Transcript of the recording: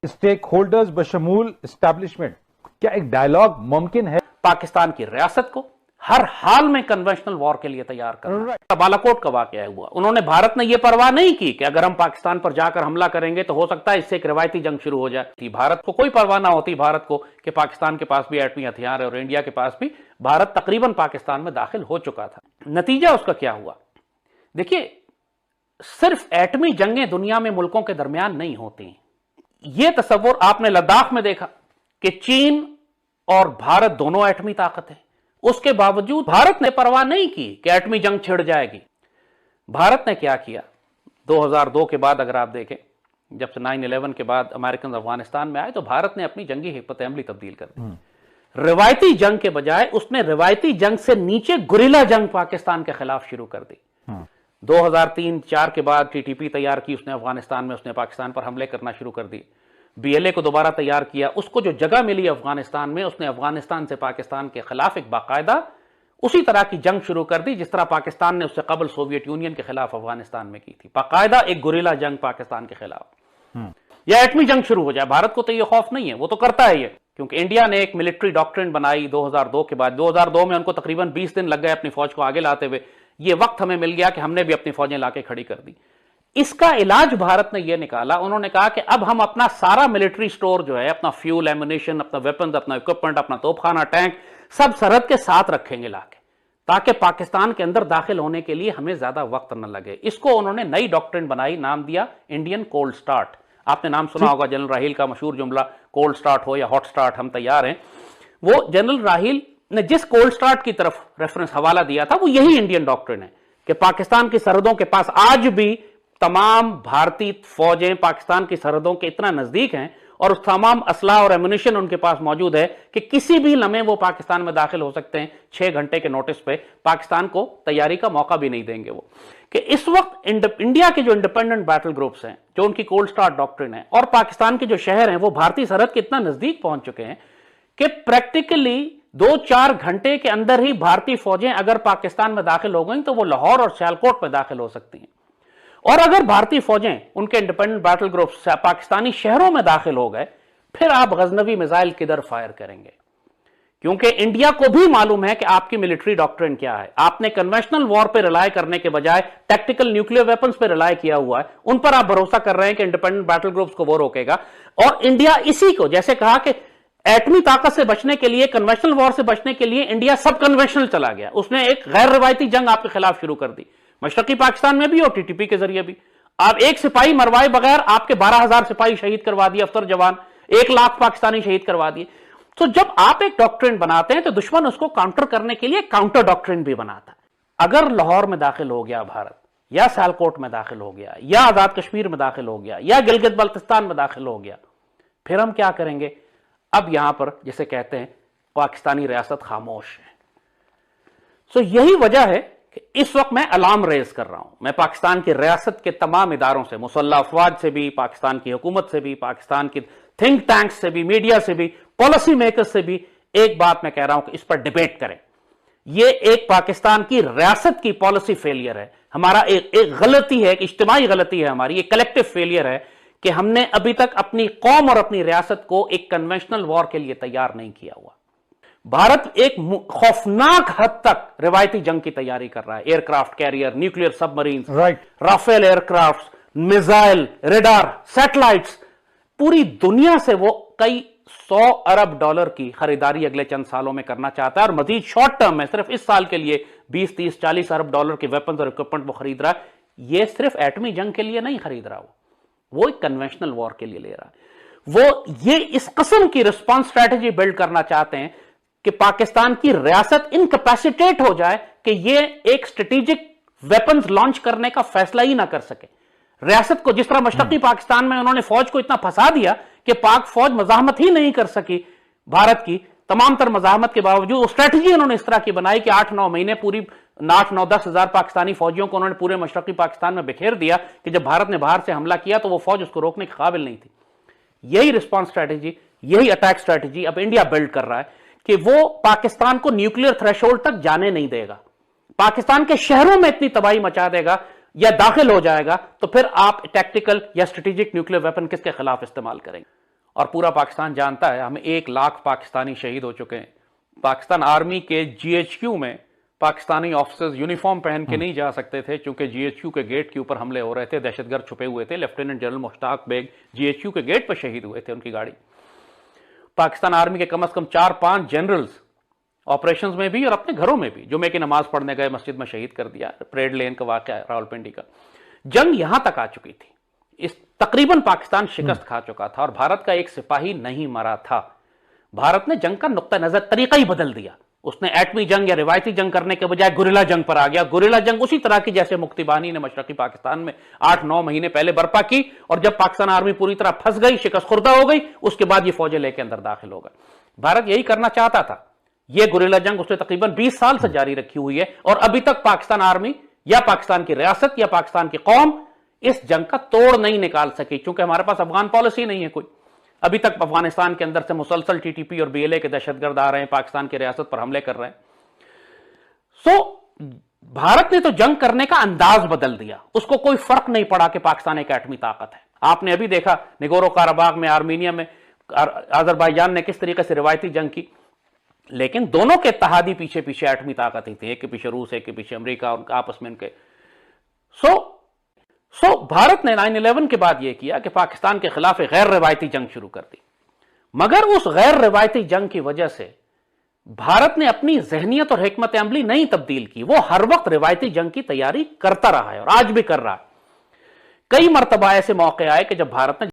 Stake holders بشمول establishment, کیا ایک ڈائیلاگ ممکن ہے؟ پاکستان کی ریاست کو ہر حال میں کنونشنل وار کے لیے تیار کرنا۔ بالاکوٹ کا واقعہ ہوا، انہوں نے بھارت نے یہ پرواہ نہیں کی کہ اگر ہم پاکستان پر جا کر حملہ کریں گے تو ہو سکتا ہے اس سے ایک روایتی جنگ شروع ہو جائے۔ بھارت کو کوئی پرواہ نہ ہوتی بھارت کو کہ پاکستان کے پاس بھی ایٹمی ہتھیار ہے اور انڈیا کے پاس بھی، بھارت تقریباً پاکستان میں داخل ہو چکا تھا۔ نتیجہ اس کا کیا ہوا؟ دیکھیے، صرف ایٹمی جنگیں دنیا میں ملکوں کے درمیان نہیں ہوتی۔ یہ تصور آپ نے لداخ میں دیکھا کہ چین اور بھارت دونوں ایٹمی طاقت ہیں، اس کے باوجود بھارت نے پرواہ نہیں کی کہ ایٹمی جنگ چھڑ جائے گی۔ بھارت نے کیا کیا؟ 2002 کے بعد اگر آپ دیکھیں، جب سے 9/11 کے بعد امریکن افغانستان میں آئے تو بھارت نے اپنی جنگی حکمت عملی تبدیل کر دی۔ روایتی جنگ کے بجائے اس نے روایتی جنگ سے نیچے گریلا جنگ پاکستان کے خلاف شروع کر دی۔ 2003-4 کے بعد TTP تیار کی اس نے افغانستان میں، اس نے پاکستان پر حملے کرنا شروع کر دی۔ BLA کو دوبارہ تیار کیا، اس کو جو جگہ ملی افغانستان میں، اس نے افغانستان سے پاکستان کے خلاف ایک باقاعدہ اسی طرح کی جنگ شروع کر دی جس طرح پاکستان نے اس سے قبل سوویت یونین کے خلاف افغانستان میں کی تھی، باقاعدہ ایک گریلا جنگ پاکستان کے خلاف۔ یا ایٹمی جنگ شروع ہو جائے، بھارت کو تو یہ خوف نہیں ہے، وہ تو کرتا ہے یہ، کیونکہ انڈیا نے ایک ملٹری ڈاکٹرن بنائی 2002 کے بعد۔ 2002 میں ان کو تقریباً 20 دن لگ گئے اپنی فوج کو آگے لاتے ہوئے، یہ وقت ہمیں مل گیا کہ ہم نے بھی اپنی فوجیں لا کے کھڑی کر دی۔ اس کا علاج بھارت نے یہ نکالا، انہوں نے کہا کہ اب ہم اپنا سارا ملٹری سٹور جو ہے، اپنا فیول، ایمونیشن، اپنا ویپنز، اپنا اکوپمنٹ، اپنا توپ خانہ، ٹینک، سب سرحد کے ساتھ رکھیں گے لا کے، تاکہ پاکستان کے اندر داخل ہونے کے لیے ہمیں زیادہ وقت نہ لگے۔ اس کو انہوں نے نئی ڈاکٹرن بنائی، نام دیا انڈین کولڈ سٹارٹ۔ آپ نے نام سنا ہوگا جنرل راحیل کا مشہور جملہ، کولڈ سٹارٹ ہو یا ہاٹ سٹارٹ، ہم تیار ہیں۔ وہ جنرل راحیل نے جس کولڈ سٹارٹ کی طرف ریفرنس حوالہ دیا تھا وہ یہی انڈین ڈاکٹرن ہے کہ پاکستان کی سرحدوں کے پاس آج بھی تمام بھارتی فوجیں پاکستان کی سرحدوں کے اتنا نزدیک ہیں اور تمام اسلحہ اور ایمونیشن ان کے پاس موجود ہے کہ کسی بھی لمحے وہ پاکستان میں داخل ہو سکتے ہیں۔ 6 گھنٹے کے نوٹس پہ پاکستان کو تیاری کا موقع بھی نہیں دیں گے وہ۔ کہ اس وقت انڈیا کے جو انڈیپینڈنٹ بیٹل گروپس ہیں، جو ان کی کولڈ سٹارٹ ڈاکٹرن ہے، اور پاکستان کے جو شہر ہیں وہ بھارتی سرحد کے اتنا نزدیک پہنچ چکے ہیں کہ پریکٹیکلی 2-4 گھنٹے کے اندر ہی بھارتی فوجیں اگر پاکستان میں داخل ہو گئیں تو وہ لاہور اور سیالکوٹ میں داخل ہو سکتی ہیں۔ اور اگر بھارتی فوجیں ان کے انڈیپینڈنٹ بیٹل گروپس پاکستانی شہروں میں داخل ہو گئے، پھر آپ غزنوی میزائل کدھر فائر کریں گے؟ کیونکہ انڈیا کو بھی معلوم ہے کہ آپ کی ملٹری ڈاکٹرن کیا ہے۔ آپ نے کنونشنل وار پہ ریلائی کرنے کے بجائے ٹیکٹیکل نیوکلیئر ویپنز پہ ریلائی کیا ہوا ہے، ان پر آپ بھروسہ کر رہے ہیں کہ انڈیپینڈنٹ بیٹل گروپس کو وہ روکے گا۔ اور انڈیا اسی کو، جیسے کہا کہ ایٹمی طاقت سے بچنے کے لیے، کنونشنل وار سے بچنے کے لیے انڈیا سب کنونشنل چلا گیا، اس نے ایک غیر روایتی جنگ آپ کے خلاف شروع کر دی، مشرقی پاکستان میں بھی اور TTP کے ذریعے بھی۔ آپ ایک سپاہی مروائے بغیر آپ کے 12,000 سپاہی شہید کروا دیے، افسر جوان 1 لاکھ پاکستانی شہید کروا دیے۔ تو جب آپ ایک ڈاکٹرن بناتے ہیں تو دشمن اس کو کاؤنٹر کرنے کے لیے کاؤنٹر ڈاکٹرن بھی بناتا ہے۔ اگر لاہور میں داخل ہو گیا بھارت، یا سیالکوٹ میں داخل ہو گیا، یا آزاد کشمیر میں داخل ہو گیا، یا گلگت بلتستان میں داخل ہو گیا، پھر ہم کیا کریں گے؟ اب یہاں پر جسے کہتے ہیں پاکستانی ریاست خاموش ہے۔ سو یہی وجہ ہے کہ اس وقت میں الارم ریز کر رہا ہوں۔ میں پاکستان کی ریاست کے تمام اداروں سے، مسلح افواج سے بھی، پاکستان کی حکومت سے بھی، پاکستان کی تھنک ٹینکس سے بھی، میڈیا سے بھی، پالیسی میکر سے بھی ایک بات میں کہہ رہا ہوں کہ اس پر ڈیبیٹ کریں۔ یہ ایک پاکستان کی ریاست کی پالیسی فیلئر ہے، ہمارا ایک غلطی ہے، ایک اجتماعی غلطی ہے ہماری، ایک کلیکٹیو فیلئر ہے کہ ہم نے ابھی تک اپنی قوم اور اپنی ریاست کو ایک کنونشنل وار کے لیے تیار نہیں کیا ہوا۔ بھارت ایک خوفناک حد تک روایتی جنگ کی تیاری کر رہا ہے، aircraft carrier, nuclear submarines, Rafale aircraft, missile, radar, satellites, پوری دنیا سے وہ کئی 100 ارب ڈالر کی خریداری اگلے چند سالوں میں کرنا چاہتا ہے، اور مزید شارٹ ٹرم میں صرف اس سال کے لیے 20, 30, 40 ارب ڈالر کے ویپنز اور اکوپمنٹ وہ خرید رہا ہے۔ یہ صرف ایٹمی جنگ کے لیے نہیں خرید رہا، وہ ایک کنونشنل وار کے لیے لے رہا ہے۔ وہ یہ اس قسم کی رسپانس اسٹریٹجی بلڈ کرنا چاہتے ہیں کہ پاکستان کی ریاست انکیپیسیٹیٹ ہو جائے کہ یہ ایک اسٹریٹجک ویپنز لانچ کرنے کا فیصلہ ہی نہ کر سکے۔ ریاست کو جس طرح مشرقی پاکستان میں انہوں نے فوج کو اتنا پھنسا دیا کہ پاک فوج مزاحمت ہی نہیں کر سکی بھارت کی، تمام تر مزاحمت کے باوجود اسٹریٹجی انہوں نے اس طرح کی بنائی کہ 8-9 مہینے پوری 8-9-10 ہزار پاکستانی فوجیوں کو انہوں نے پورے مشرقی پاکستان میں بکھیر دیا کہ جب بھارت نے باہر سے حملہ کیا تو وہ فوج اس کو روکنے کے قابل نہیں تھی۔ یہی رسپانس اسٹریٹجی، یہی اٹیک اسٹریٹجی اب انڈیا بلڈ کر رہا ہے کہ وہ پاکستان کو نیوکلیئر تھریشولڈ تک جانے نہیں دے گا، پاکستان کے شہروں میں اتنی تباہی مچا دے گا یا داخل ہو جائے گا، تو پھر آپ ٹیکٹیکل یا اسٹریٹجک نیوکلیئر ویپن کس کے خلاف استعمال کریں گے؟ اور پورا پاکستان جانتا ہے ہمیں 1 لاکھ پاکستانی شہید ہو چکے ہیں. پاکستان آرمی کے جی ایچ کیو میں پاکستانی آفیسرز یونیفارم پہن کے نہیں جا سکتے تھے چونکہ جی ایچ کیو کے گیٹ کے اوپر حملے ہو رہے تھے, دہشت گرد چھپے ہوئے تھے. لیفٹیننٹ جنرل مشتاق بیگ جی ایچ کیو کے گیٹ پر شہید ہوئے تھے, ان کی گاڑی. پاکستان آرمی کے کم از کم 4-5 جنرلز آپریشنز میں بھی اور اپنے گھروں میں بھی جمعے کی نماز پڑھنے گئے مسجد میں شہید کر دیا. پریڈ لین کا واقعہ ہے راولپنڈی کا. جنگ یہاں تک آ چکی تھی, اس تقریباً پاکستان شکست کھا چکا تھا اور بھارت کا ایک سپاہی نہیں مرا تھا. بھارت نے جنگ کا نقطہ نظر طریقہ ہی بدل دیا. اس نے ایٹمی جنگ یا روایتی جنگ کرنے کے بجائے گوریلا جنگ پر آ گیا. گوریلا جنگ اسی طرح کی جیسے مکتی بانی نے مشرقی پاکستان میں 8-9 مہینے پہلے برپا کی, اور جب پاکستان آرمی پوری طرح پھنس گئی, شکست خوردہ ہو گئی, اس کے بعد یہ فوجیں لے کے اندر داخل ہو گئے. بھارت یہی کرنا چاہتا تھا. یہ گوریلا جنگ اس نے تقریباً 20 سال سے جاری رکھی ہوئی ہے اور ابھی تک پاکستان آرمی یا پاکستان کی ریاست یا پاکستان کی قوم اس جنگ کا توڑ نہیں نکال سکی, چونکہ ہمارے پاس افغان پالیسی نہیں ہے کوئی. ابھی تک افغانستان کے اندر سے مسلسل ٹی ٹی پی اور بی ایل اے کے دہشت گرد آ رہے ہیں, پاکستان کی ریاست پر حملے کر رہے ہیں. بھارت نے تو جنگ کرنے کا انداز بدل دیا. اس کو کوئی فرق نہیں پڑا کہ پاکستان ایک ایٹمی طاقت ہے. آپ نے ابھی دیکھا نگورو کاراباغ میں, آرمینیا میں آذربائیجان نے کس طریقے سے روایتی جنگ کی, لیکن دونوں کے اتحادی پیچھے پیچھے ایٹمی طاقت ہی تھی. ایک کے پیچھے روس, ایک کے پیچھے امریکہ, اور آپس میں ان کے. بھارت نے 9/11 کے بعد یہ کیا کہ پاکستان کے خلاف ایک غیر روایتی جنگ شروع کر دی. مگر اس غیر روایتی جنگ کی وجہ سے بھارت نے اپنی ذہنیت اور حکمت عملی نہیں تبدیل کی. وہ ہر وقت روایتی جنگ کی تیاری کرتا رہا ہے اور آج بھی کر رہا ہے. کئی مرتبہ ایسے موقع آئے کہ جب بھارت نے